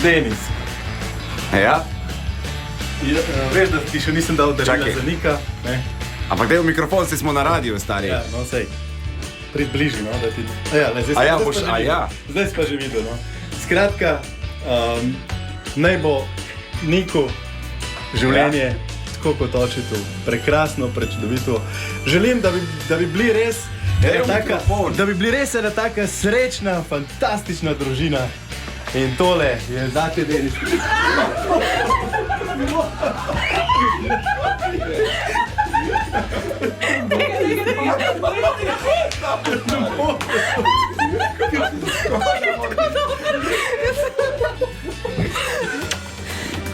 Denis. Ja? Veš, da ti še nisem dal darila Čakaj. za Nika. Ne? Ampak daj v mikrofon, si smo na radiju, stari. Ja, no sej. Približi, no, da ti... Zdaj A ja, zdaj boš- si pa že a videl. ja. Zdaj si pa že videl, no. Skratka, naj bo Niku življenje tako kot očetu. Prekrasno, prečudovito. Želim, da bi bili res Daj v taka, mikrofon. da bi bili res ena taka srečna, fantastična družina. In tole je zate, Denis.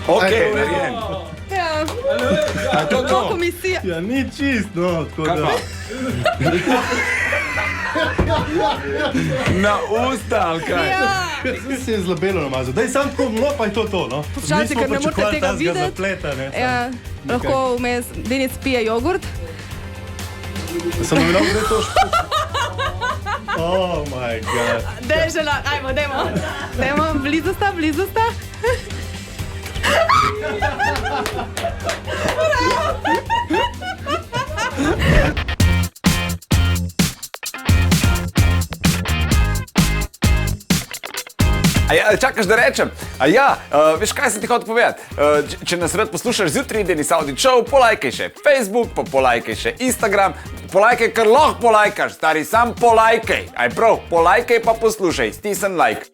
Ok, Aj, to- narejen. Ja, A to to to? komisija. Ja, ni čist, no, tako Kaj da... pa? Na usta, ali kaj? Ja. Zdaj si je zlobelo namazal. Daj sam tako, no pa je to, no. Poslušalci, Nismo ker ne morete pričakovali tega takega videti. zapleta, ne. Ja, lahko vmes Denis pije jogurt. Samo mi lahko to šput. Oh my god. Držala, ajmo, dajmo. Dajmo, blizu sta. A ja, čakaš, da rečem? A ja, veš, kaj sem ti hotel povedati? Če nas rad poslušaš zjutraj, Denis Audi Show, polajkaj še Facebook, pa polajkaj še Instagram, polajkaj, kar lahko polajkaš, stari, sam polajkaj. Aj prav, polajkaj pa poslušaj, stisni like.